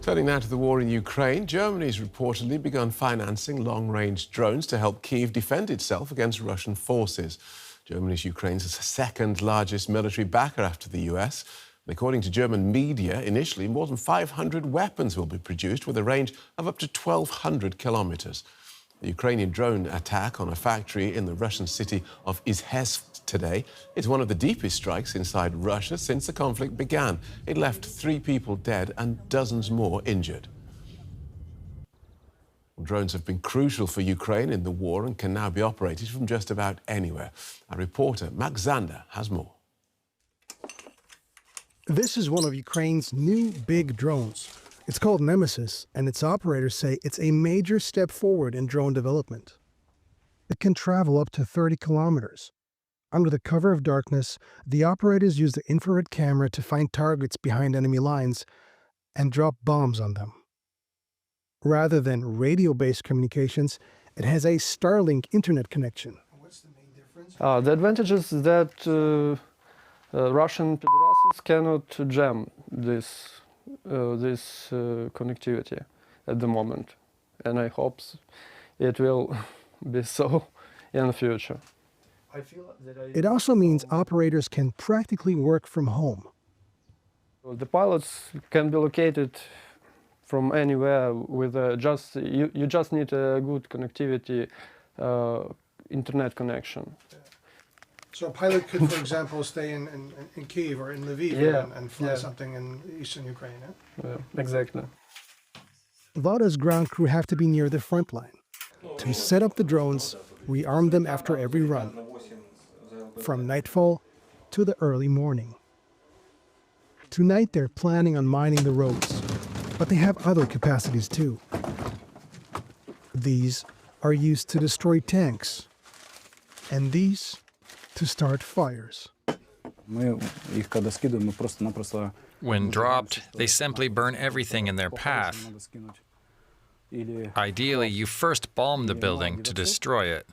Turning now to the war in Ukraine, Germany's reportedly begun financing long-range drones to help Kyiv defend itself against Russian forces. Germany's Ukraine's second largest military backer after the US. And according to German media, initially more than 500 weapons will be produced with a range of up to 1,200 kilometers. The Ukrainian drone attack on a factory in the Russian city of Izhevsk today is one of the deepest strikes inside Russia since the conflict began. It left 3 people dead and dozens more injured. Drones have been crucial for Ukraine in the war and can now be operated from just about anywhere. Our reporter, Max Zander, has more. This is one of Ukraine's new big drones. It's called Nemesis, and its operators say it's a major step forward in drone development. It can travel up to 30 kilometers. Under the cover of darkness, the operators use the infrared camera to find targets behind enemy lines and drop bombs on them. Rather than radio-based communications, it has a Starlink internet connection. What's the main difference? The advantage is that Russian pederasts cannot jam this connectivity at the moment, and I hope it will be so in the future. It also means operators can practically work from home. The pilots can be located from anywhere with you just need a good connectivity, internet connection. So a pilot could, for example, stay in Kyiv or in Lviv and fly something in eastern Ukraine. Yeah, exactly. Vlada's ground crew have to be near the front line to set up the drones, rearm them after every run, from nightfall to the early morning. Tonight they're planning on mining the roads, but they have other capacities too. These are used to destroy tanks, and these to start fires. When dropped, they simply burn everything in their path. Ideally, you first bomb the building to destroy it,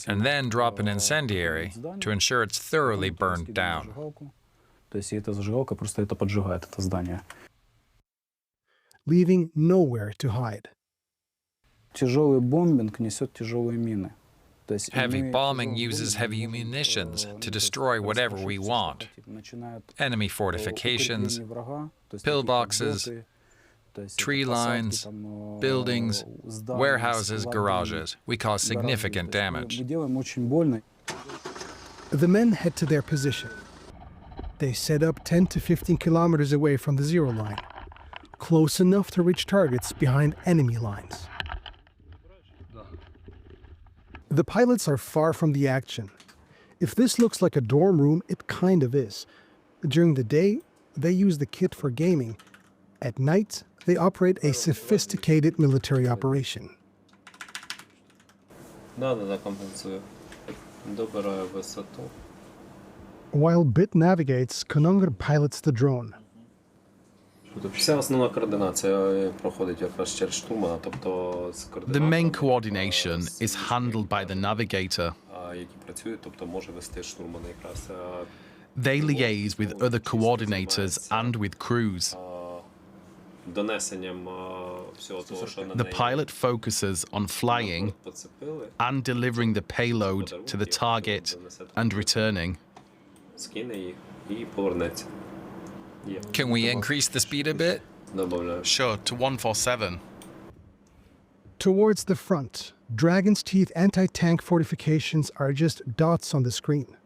and then drop an incendiary to ensure it's thoroughly burned down. Leaving nowhere to hide. Heavy bombing uses heavy munitions to destroy whatever we want. Enemy fortifications, pillboxes, tree lines, buildings, warehouses, garages. We cause significant damage. The men head to their position. They set up 10 to 15 kilometers away from the zero line, close enough to reach targets behind enemy lines. The pilots are far from the action. If this looks like a dorm room, it kind of is. During the day, they use the kit for gaming. At night, they operate a sophisticated military operation. While Bit navigates, Konongar pilots the drone. The main coordination is handled by the navigator. They liaise with other coordinators and with crews. The pilot focuses on flying and delivering the payload to the target and returning. Can we increase the speed a bit? Sure, to 147. Towards the front, Dragon's Teeth anti-tank fortifications are just dots on the screen.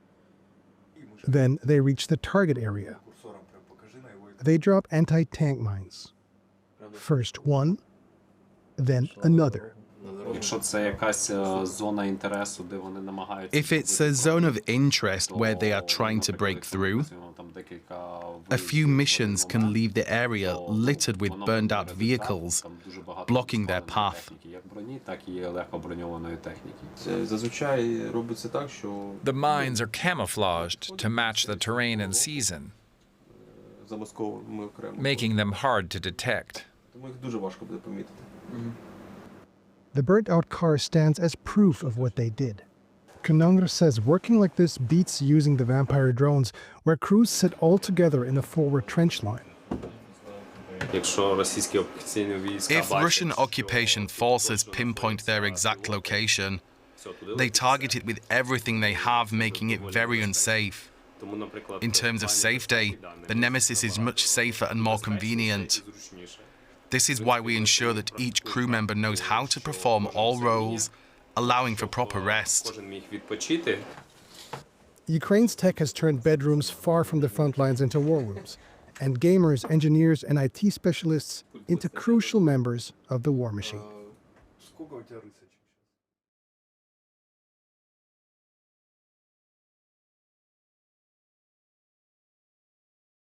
Then they reach the target area. They drop anti-tank mines. First one, then another. If it's a zone of interest where they are trying to break through, a few missions can leave the area littered with burned out vehicles, blocking their path. The mines are camouflaged to match the terrain and season, making them hard to detect. The burnt-out car stands as proof of what they did. Konongar says working like this beats using the Vampire drones, where crews sit all together in a forward trench line. If Russian occupation forces pinpoint their exact location, they target it with everything they have, making it very unsafe. In terms of safety, the Nemesis is much safer and more convenient. This is why we ensure that each crew member knows how to perform all roles, allowing for proper rest. Ukraine's tech has turned bedrooms far from the front lines into war rooms, and gamers, engineers, and IT specialists into crucial members of the war machine.